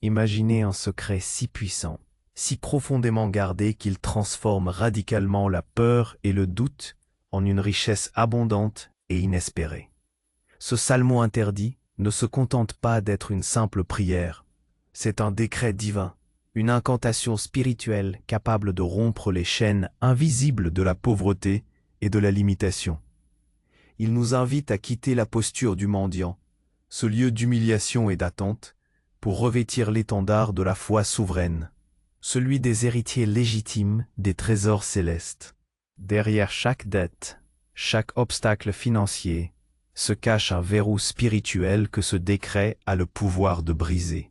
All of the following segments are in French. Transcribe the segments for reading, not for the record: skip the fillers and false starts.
Imaginez un secret si puissant, si profondément gardé qu'il transforme radicalement la peur et le doute en une richesse abondante et inespérée. Ce salmo interdit ne se contente pas d'être une simple prière. C'est un décret divin, une incantation spirituelle capable de rompre les chaînes invisibles de la pauvreté et de la limitation. Il nous invite à quitter la posture du mendiant, ce lieu d'humiliation et d'attente, pour revêtir l'étendard de la foi souveraine, celui des héritiers légitimes des trésors célestes. Derrière chaque dette, chaque obstacle financier, se cache un verrou spirituel que ce décret a le pouvoir de briser.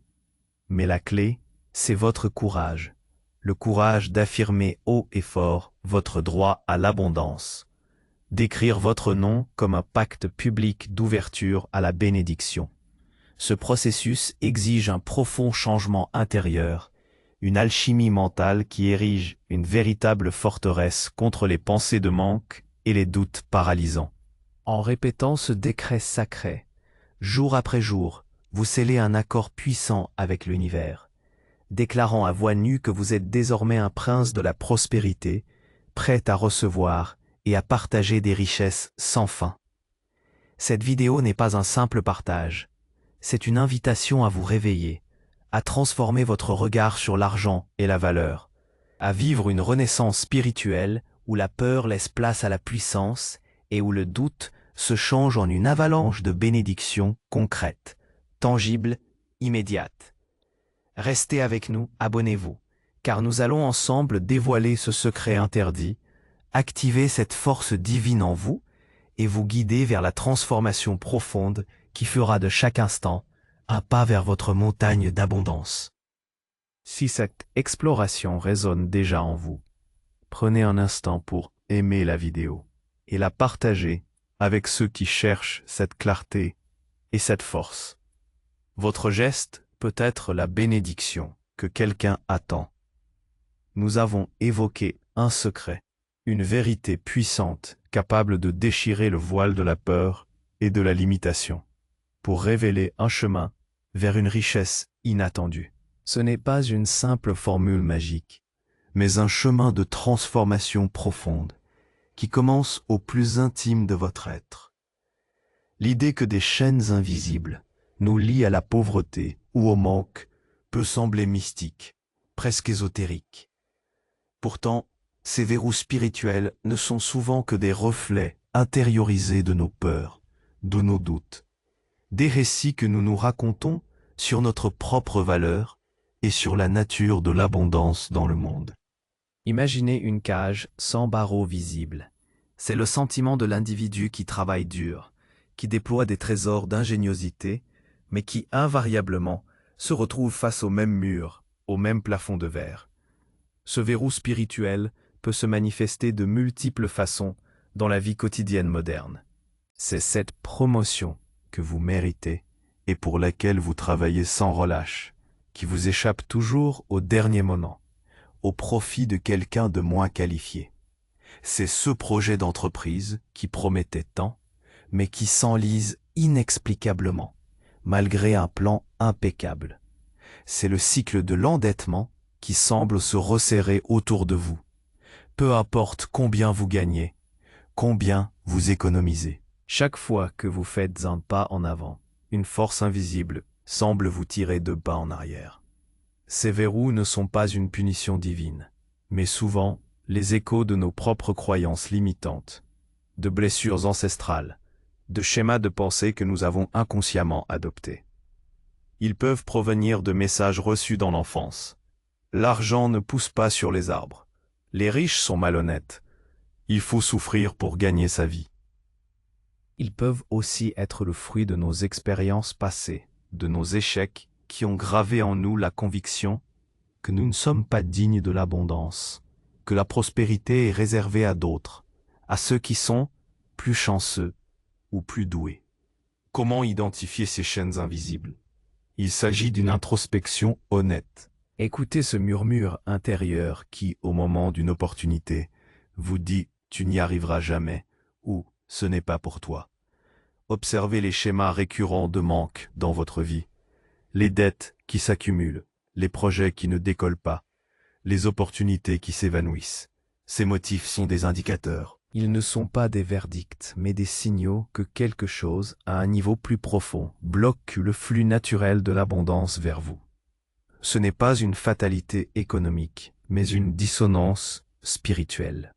Mais la clé, c'est votre courage, le courage d'affirmer haut et fort votre droit à l'abondance, d'écrire votre nom comme un pacte public d'ouverture à la bénédiction. Ce processus exige un profond changement intérieur, une alchimie mentale qui érige une véritable forteresse contre les pensées de manque et les doutes paralysants. En répétant ce décret sacré, jour après jour, vous scellez un accord puissant avec l'univers, déclarant à voix nue que vous êtes désormais un prince de la prospérité, prêt à recevoir et à partager des richesses sans fin. Cette vidéo n'est pas un simple partage, c'est une invitation à vous réveiller, à transformer votre regard sur l'argent et la valeur, à vivre une renaissance spirituelle où la peur laisse place à la puissance et où le doute se change en une avalanche de bénédictions concrètes, tangibles, immédiates. Restez avec nous, abonnez-vous, car nous allons ensemble dévoiler ce secret interdit, activer cette force divine en vous et vous guider vers la transformation profonde qui fera de chaque instant un pas vers votre montagne d'abondance. Si cette exploration résonne déjà en vous, prenez un instant pour aimer la vidéo et la partager avec ceux qui cherchent cette clarté et cette force. Votre geste peut être la bénédiction que quelqu'un attend. Nous avons évoqué un secret, une vérité puissante capable de déchirer le voile de la peur et de la limitation, pour révéler un chemin vers une richesse inattendue. Ce n'est pas une simple formule magique, mais un chemin de transformation profonde qui commence au plus intime de votre être. L'idée que des chaînes invisibles nous lient à la pauvreté ou au manque peut sembler mystique, presque ésotérique. Pourtant, ces verrous spirituels ne sont souvent que des reflets intériorisés de nos peurs, de nos doutes, des récits que nous nous racontons sur notre propre valeur et sur la nature de l'abondance dans le monde. Imaginez une cage sans barreaux visibles. C'est le sentiment de l'individu qui travaille dur, qui déploie des trésors d'ingéniosité, mais qui invariablement se retrouve face au même mur, au même plafond de verre. Ce verrou spirituel peut se manifester de multiples façons dans la vie quotidienne moderne. C'est cette promotion que vous méritez et pour laquelle vous travaillez sans relâche, qui vous échappe toujours au dernier moment, au profit de quelqu'un de moins qualifié. C'est ce projet d'entreprise qui promettait tant, mais qui s'enlise inexplicablement, malgré un plan impeccable. C'est le cycle de l'endettement qui semble se resserrer autour de vous. Peu importe combien vous gagnez, combien vous économisez. Chaque fois que vous faites un pas en avant, une force invisible semble vous tirer 2 pas en arrière. Ces verrous ne sont pas une punition divine, mais souvent les échos de nos propres croyances limitantes, de blessures ancestrales, de schémas de pensée que nous avons inconsciemment adoptés. Ils peuvent provenir de messages reçus dans l'enfance. L'argent ne pousse pas sur les arbres. Les riches sont malhonnêtes. Il faut souffrir pour gagner sa vie. Ils peuvent aussi être le fruit de nos expériences passées, de nos échecs qui ont gravé en nous la conviction que nous ne sommes pas dignes de l'abondance, que la prospérité est réservée à d'autres, à ceux qui sont plus chanceux ou plus doués. Comment identifier ces chaînes invisibles? Il s'agit d'une introspection honnête. Écoutez ce murmure intérieur qui, au moment d'une opportunité, vous dit « tu n'y arriveras jamais » ou « ce n'est pas pour toi ». Observez les schémas récurrents de manque dans votre vie, Les dettes qui s'accumulent, les projets qui ne décollent pas, les opportunités qui s'évanouissent. Ces motifs sont des indicateurs. Ils ne sont pas des verdicts, mais des signaux que quelque chose, à un niveau plus profond, bloque le flux naturel de l'abondance vers vous. Ce n'est pas une fatalité économique, mais une dissonance spirituelle.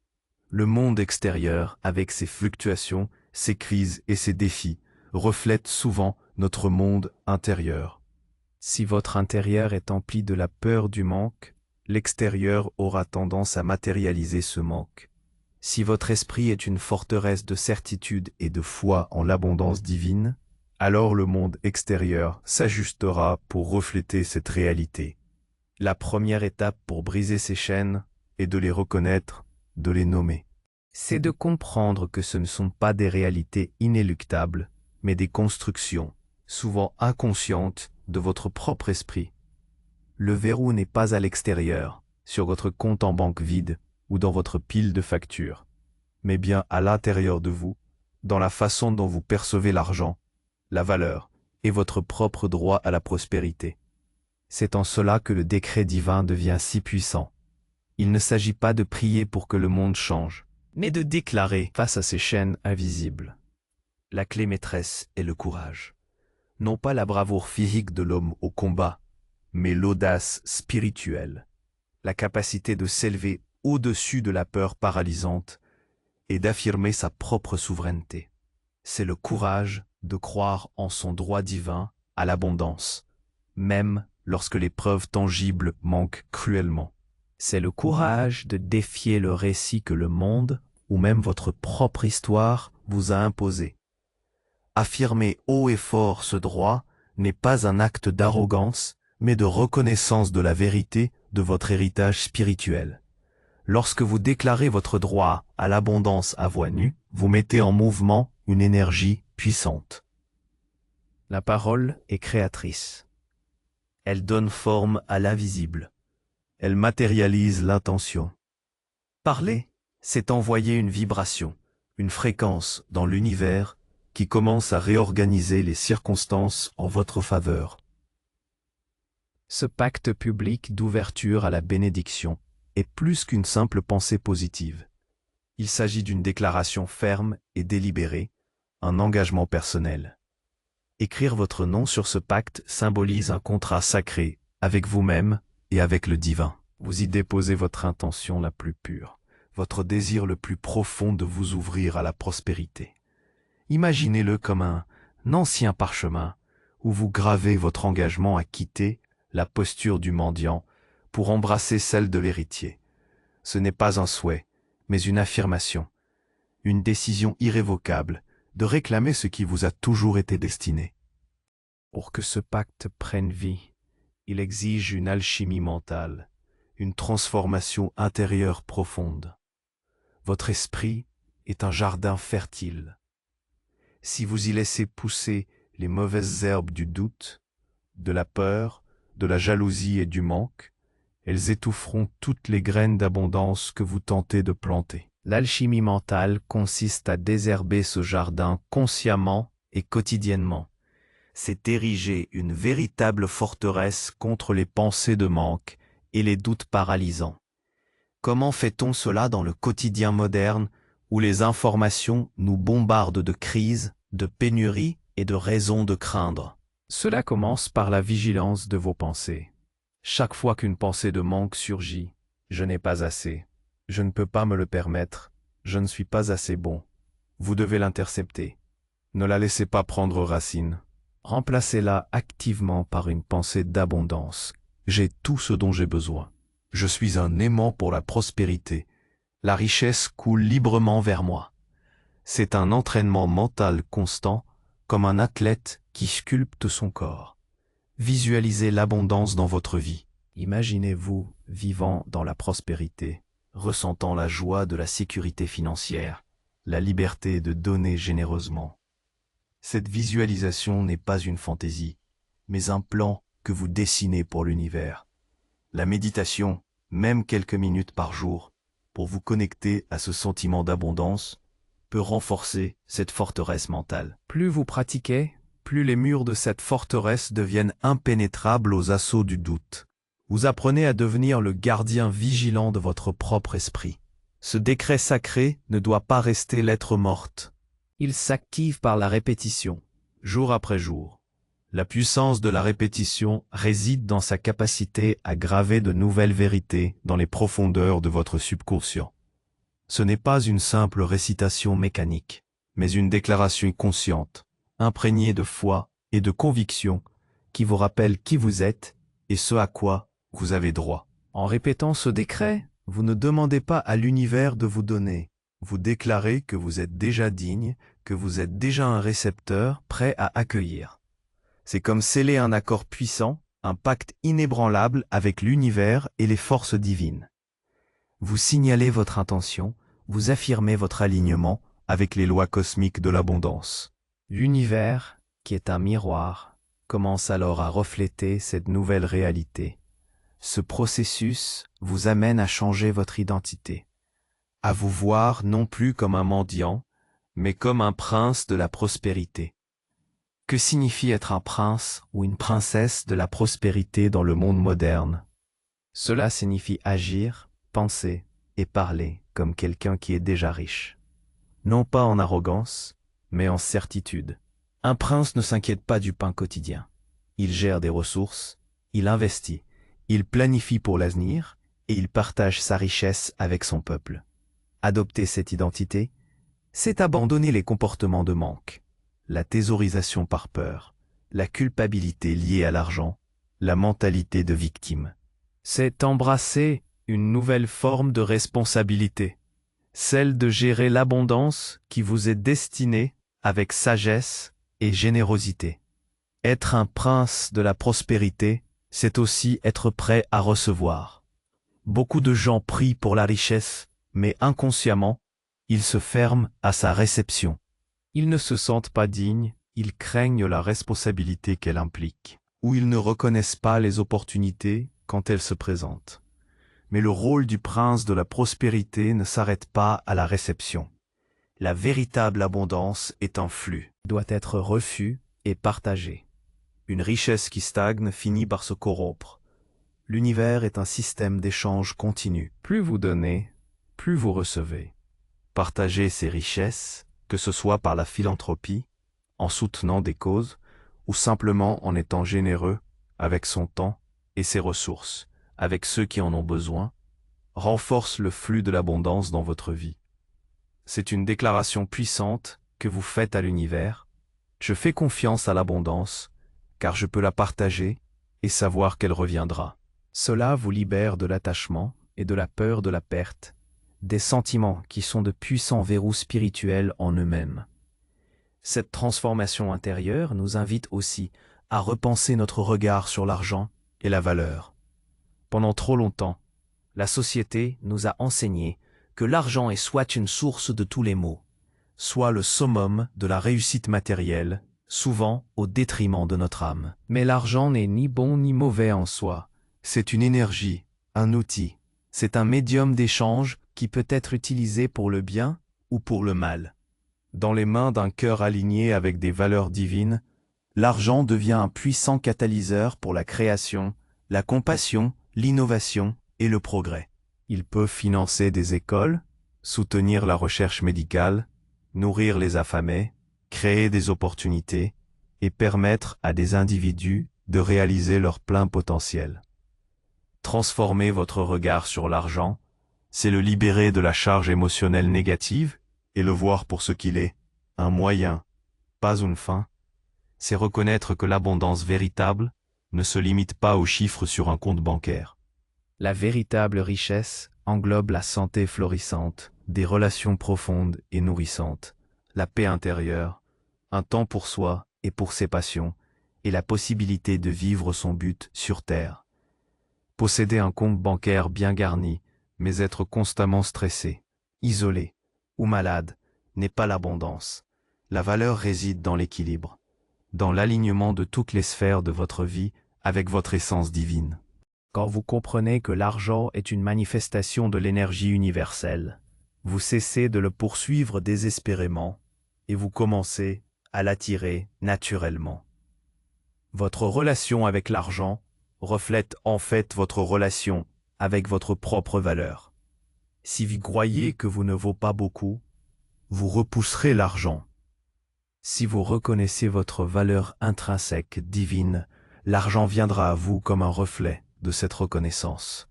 Le monde extérieur, avec ses fluctuations, ses crises et ses défis, reflète souvent notre monde intérieur. Si votre intérieur est empli de la peur du manque, l'extérieur aura tendance à matérialiser ce manque. Si votre esprit est une forteresse de certitude et de foi en l'abondance divine, alors le monde extérieur s'ajustera pour refléter cette réalité. La première étape pour briser ces chaînes est de les reconnaître, de les nommer. C'est de comprendre que ce ne sont pas des réalités inéluctables, mais des constructions, souvent inconscientes, de votre propre esprit. Le verrou n'est pas à l'extérieur, sur votre compte en banque vide ou dans votre pile de factures, mais bien à l'intérieur de vous, dans la façon dont vous percevez l'argent, la valeur et votre propre droit à la prospérité. C'est en cela que le décret divin devient si puissant. Il ne s'agit pas de prier pour que le monde change, mais de déclarer face à ces chaînes invisibles. La clé maîtresse est le courage. Non pas la bravoure physique de l'homme au combat, mais l'audace spirituelle, la capacité de s'élever au-dessus de la peur paralysante et d'affirmer sa propre souveraineté. C'est le courage de croire en son droit divin à l'abondance, même lorsque les preuves tangibles manquent cruellement. C'est le courage de défier le récit que le monde, ou même votre propre histoire, vous a imposé. Affirmer haut et fort ce droit n'est pas un acte d'arrogance, mais de reconnaissance de la vérité de votre héritage spirituel. Lorsque vous déclarez votre droit à l'abondance à voix nue, vous mettez en mouvement une énergie puissante. La parole est créatrice. Elle donne forme à l'invisible. Elle matérialise l'intention. Parler, c'est envoyer une vibration, une fréquence dans l'univers qui commence à réorganiser les circonstances en votre faveur. Ce pacte public d'ouverture à la bénédiction est plus qu'une simple pensée positive. Il s'agit d'une déclaration ferme et délibérée, un engagement personnel. Écrire votre nom sur ce pacte symbolise un contrat sacré avec vous-même et avec le divin. Vous y déposez votre intention la plus pure, votre désir le plus profond de vous ouvrir à la prospérité. Imaginez-le comme un ancien parchemin où vous gravez votre engagement à quitter la posture du mendiant pour embrasser celle de l'héritier. Ce n'est pas un souhait, mais une affirmation, une décision irrévocable de réclamer ce qui vous a toujours été destiné. Pour que ce pacte prenne vie, il exige une alchimie mentale, une transformation intérieure profonde. Votre esprit est un jardin fertile. Si vous y laissez pousser les mauvaises herbes du doute, de la peur, de la jalousie et du manque, elles étoufferont toutes les graines d'abondance que vous tentez de planter. L'alchimie mentale consiste à désherber ce jardin consciemment et quotidiennement. C'est ériger une véritable forteresse contre les pensées de manque et les doutes paralysants. Comment fait-on cela dans le quotidien moderne où les informations nous bombardent de crises, de pénuries et de raisons de craindre? Cela commence par la vigilance de vos pensées. Chaque fois qu'une pensée de manque surgit, je n'ai pas assez, je ne peux pas me le permettre, je ne suis pas assez bon. Vous devez l'intercepter. Ne la laissez pas prendre racine. Remplacez-la activement par une pensée d'abondance. J'ai tout ce dont j'ai besoin. Je suis un aimant pour la prospérité. La richesse coule librement vers moi. C'est un entraînement mental constant, comme un athlète qui sculpte son corps. Visualisez l'abondance dans votre vie. Imaginez-vous vivant dans la prospérité, ressentant la joie de la sécurité financière, la liberté de donner généreusement. Cette visualisation n'est pas une fantaisie, mais un plan que vous dessinez pour l'univers. La méditation, même quelques minutes par jour, pour vous connecter à ce sentiment d'abondance, peut renforcer cette forteresse mentale. Plus vous pratiquez, plus les murs de cette forteresse deviennent impénétrables aux assauts du doute. Vous apprenez à devenir le gardien vigilant de votre propre esprit. Ce décret sacré ne doit pas rester lettre morte. Il s'active par la répétition, jour après jour. La puissance de la répétition réside dans sa capacité à graver de nouvelles vérités dans les profondeurs de votre subconscient. Ce n'est pas une simple récitation mécanique, mais une déclaration consciente, imprégnée de foi et de conviction, qui vous rappelle qui vous êtes et ce à quoi vous avez droit. En répétant ce décret, vous ne demandez pas à l'univers de vous donner. Vous déclarez que vous êtes déjà digne, que vous êtes déjà un récepteur prêt à accueillir. C'est comme sceller un accord puissant, un pacte inébranlable avec l'univers et les forces divines. Vous signalez votre intention, vous affirmez votre alignement avec les lois cosmiques de l'abondance. L'univers, qui est un miroir, commence alors à refléter cette nouvelle réalité. Ce processus vous amène à changer votre identité, à vous voir non plus comme un mendiant, mais comme un prince de la prospérité. Que signifie être un prince ou une princesse de la prospérité dans le monde moderne? Cela signifie agir, penser et parler comme quelqu'un qui est déjà riche. Non pas en arrogance, mais en certitude. Un prince ne s'inquiète pas du pain quotidien. Il gère des ressources, il investit, il planifie pour l'avenir et il partage sa richesse avec son peuple. Adopter cette identité, c'est abandonner les comportements de manque, la thésaurisation par peur, la culpabilité liée à l'argent, la mentalité de victime. C'est embrasser une nouvelle forme de responsabilité, celle de gérer l'abondance qui vous est destinée avec sagesse et générosité. Être un prince de la prospérité, c'est aussi être prêt à recevoir. Beaucoup de gens prient pour la richesse, mais inconsciemment, ils se ferment à sa réception. Ils ne se sentent pas dignes, ils craignent la responsabilité qu'elle implique, ou ils ne reconnaissent pas les opportunités quand elles se présentent. Mais le rôle du prince de la prospérité ne s'arrête pas à la réception. La véritable abondance est un flux, doit être reçu et partagé. Une richesse qui stagne finit par se corrompre. L'univers est un système d'échange continu. Plus vous donnez, plus vous recevez. Partagez ces richesses, que ce soit par la philanthropie, en soutenant des causes, ou simplement en étant généreux avec son temps et ses ressources, avec ceux qui en ont besoin, renforce le flux de l'abondance dans votre vie. C'est une déclaration puissante que vous faites à l'univers. Je fais confiance à l'abondance, car je peux la partager et savoir qu'elle reviendra. Cela vous libère de l'attachement et de la peur de la perte, des sentiments qui sont de puissants verrous spirituels en eux-mêmes. Cette transformation intérieure nous invite aussi à repenser notre regard sur l'argent et la valeur. Pendant trop longtemps, la société nous a enseigné que l'argent est soit une source de tous les maux, soit le summum de la réussite matérielle, souvent au détriment de notre âme. Mais l'argent n'est ni bon ni mauvais en soi. C'est une énergie, un outil. C'est un médium d'échange qui peut être utilisé pour le bien ou pour le mal. Dans les mains d'un cœur aligné avec des valeurs divines, l'argent devient un puissant catalyseur pour la création, la compassion, l'innovation et le progrès. Il peut financer des écoles, soutenir la recherche médicale, nourrir les affamés, créer des opportunités et permettre à des individus de réaliser leur plein potentiel. Transformer votre regard sur l'argent, c'est le libérer de la charge émotionnelle négative et le voir pour ce qu'il est, un moyen, pas une fin. C'est reconnaître que l'abondance véritable ne se limite pas aux chiffres sur un compte bancaire. La véritable richesse englobe la santé florissante, des relations profondes et nourrissantes, la paix intérieure, un temps pour soi et pour ses passions, et la possibilité de vivre son but sur Terre. Posséder un compte bancaire bien garni, mais être constamment stressé, isolé ou malade, n'est pas l'abondance. La valeur réside dans l'équilibre, dans l'alignement de toutes les sphères de votre vie avec votre essence divine. Quand vous comprenez que l'argent est une manifestation de l'énergie universelle, vous cessez de le poursuivre désespérément et vous commencez à l'attirer naturellement. Votre relation avec l'argent reflète en fait votre relation avec votre propre valeur. Si vous croyez que vous ne vaut pas beaucoup, vous repousserez l'argent. Si vous reconnaissez votre valeur intrinsèque divine, l'argent viendra à vous comme un reflet de cette reconnaissance.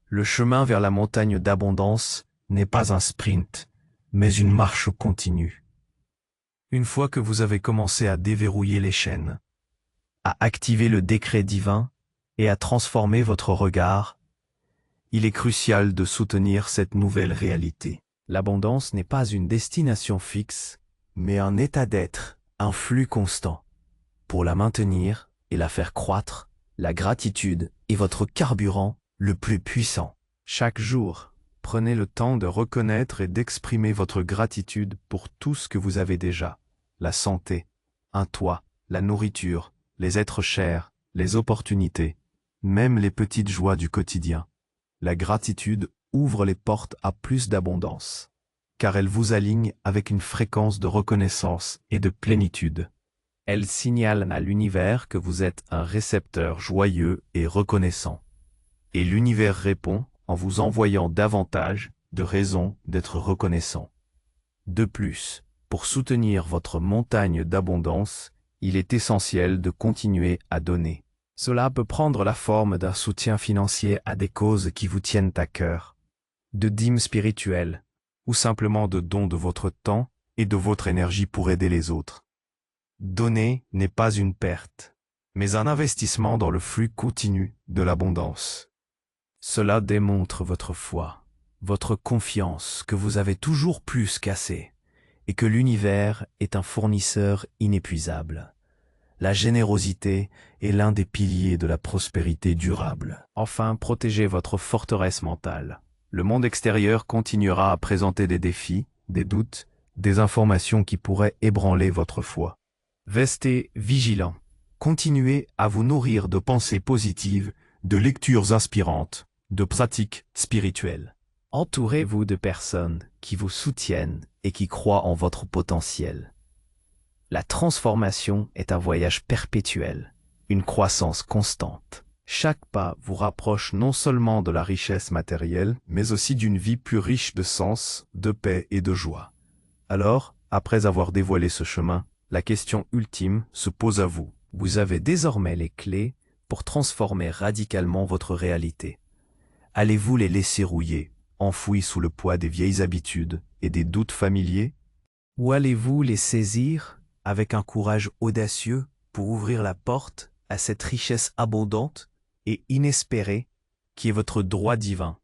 Le chemin vers la montagne d'abondance n'est pas un sprint, mais une marche continue. Une fois que vous avez commencé à déverrouiller les chaînes, à activer le décret divin et à transformer votre regard, il est crucial de soutenir cette nouvelle réalité. L'abondance n'est pas une destination fixe, mais un état d'être, un flux constant. Pour la maintenir et la faire croître, la gratitude est votre carburant le plus puissant. Chaque jour, prenez le temps de reconnaître et d'exprimer votre gratitude pour tout ce que vous avez déjà. La santé, un toit, la nourriture, les êtres chers, les opportunités, même les petites joies du quotidien. La gratitude ouvre les portes à plus d'abondance, car elle vous aligne avec une fréquence de reconnaissance et de plénitude. Elle signale à l'univers que vous êtes un récepteur joyeux et reconnaissant. Et l'univers répond en vous envoyant davantage de raisons d'être reconnaissant. De plus, pour soutenir votre montagne d'abondance, il est essentiel de continuer à donner. Cela peut prendre la forme d'un soutien financier à des causes qui vous tiennent à cœur, de dîmes spirituelles, ou simplement de dons de votre temps et de votre énergie pour aider les autres. Donner n'est pas une perte, mais un investissement dans le flux continu de l'abondance. Cela démontre votre foi, votre confiance que vous avez toujours plus qu'assez, et que l'univers est un fournisseur inépuisable. La générosité est l'un des piliers de la prospérité durable. Enfin, protégez votre forteresse mentale. Le monde extérieur continuera à présenter des défis, des doutes, des informations qui pourraient ébranler votre foi. Restez vigilant. Continuez à vous nourrir de pensées positives, de lectures inspirantes, de pratiques spirituelles. Entourez-vous de personnes qui vous soutiennent et qui croient en votre potentiel. La transformation est un voyage perpétuel, une croissance constante. Chaque pas vous rapproche non seulement de la richesse matérielle, mais aussi d'une vie plus riche de sens, de paix et de joie. Alors, après avoir dévoilé ce chemin, la question ultime se pose à vous. Vous avez désormais les clés pour transformer radicalement votre réalité. Allez-vous les laisser rouiller, enfouis sous le poids des vieilles habitudes et des doutes familiers? Ou allez-vous les saisir avec un courage audacieux pour ouvrir la porte à cette richesse abondante et inespérée qui est votre droit divin?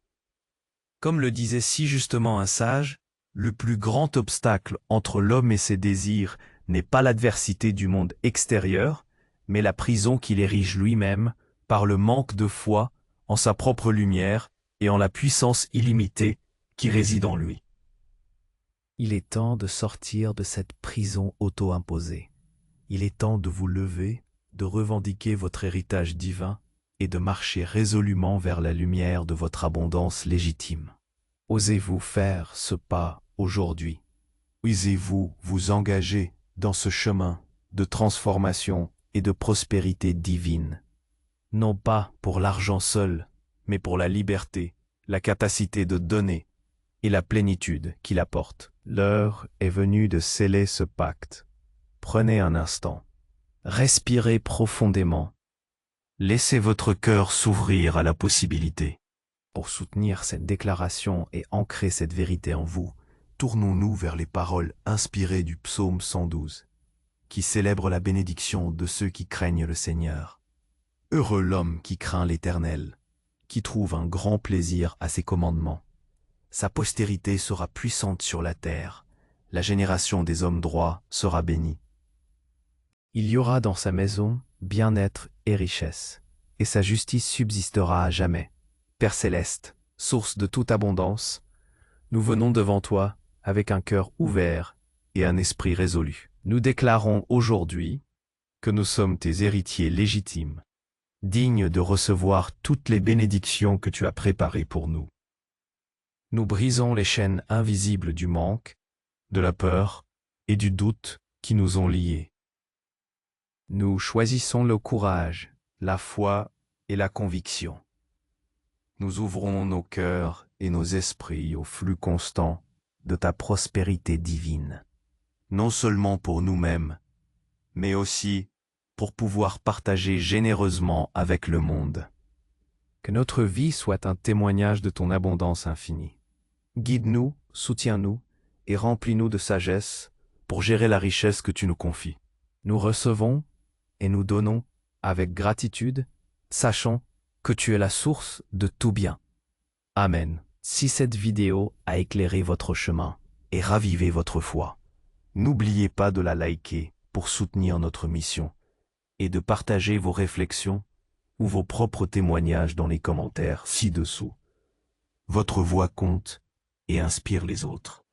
Comme le disait si justement un sage, le plus grand obstacle entre l'homme et ses désirs n'est pas l'adversité du monde extérieur, mais la prison qu'il érige lui-même par le manque de foi en sa propre lumière et en la puissance illimitée qui réside en lui. Il est temps de sortir de cette prison auto-imposée. Il est temps de vous lever, de revendiquer votre héritage divin et de marcher résolument vers la lumière de votre abondance légitime. Osez-vous faire ce pas aujourd'hui? Osez-vous vous engager dans ce chemin de transformation et de prospérité divine? Non pas pour l'argent seul, mais pour la liberté, la capacité de donner et la plénitude qu'il apporte. L'heure est venue de sceller ce pacte. Prenez un instant. Respirez profondément. Laissez votre cœur s'ouvrir à la possibilité. Pour soutenir cette déclaration et ancrer cette vérité en vous, tournons-nous vers les paroles inspirées du psaume 112, qui célèbre la bénédiction de ceux qui craignent le Seigneur. Heureux l'homme qui craint l'Éternel, qui trouve un grand plaisir à ses commandements. Sa postérité sera puissante sur la terre, la génération des hommes droits sera bénie. Il y aura dans sa maison bien-être et richesse, et sa justice subsistera à jamais. Père céleste, source de toute abondance, nous venons devant toi avec un cœur ouvert et un esprit résolu. Nous déclarons aujourd'hui que nous sommes tes héritiers légitimes, dignes de recevoir toutes les bénédictions que tu as préparées pour nous. Nous brisons les chaînes invisibles du manque, de la peur et du doute qui nous ont liés. Nous choisissons le courage, la foi et la conviction. Nous ouvrons nos cœurs et nos esprits au flux constant de ta prospérité divine, non seulement pour nous-mêmes, mais aussi pour pouvoir partager généreusement avec le monde. Que notre vie soit un témoignage de ton abondance infinie. Guide-nous, soutiens-nous et remplis-nous de sagesse pour gérer la richesse que tu nous confies. Nous recevons et nous donnons avec gratitude, sachant que tu es la source de tout bien. Amen. Si cette vidéo a éclairé votre chemin et ravivé votre foi, n'oubliez pas de la liker pour soutenir notre mission et de partager vos réflexions ou vos propres témoignages dans les commentaires ci-dessous. Votre voix compte et inspire les autres.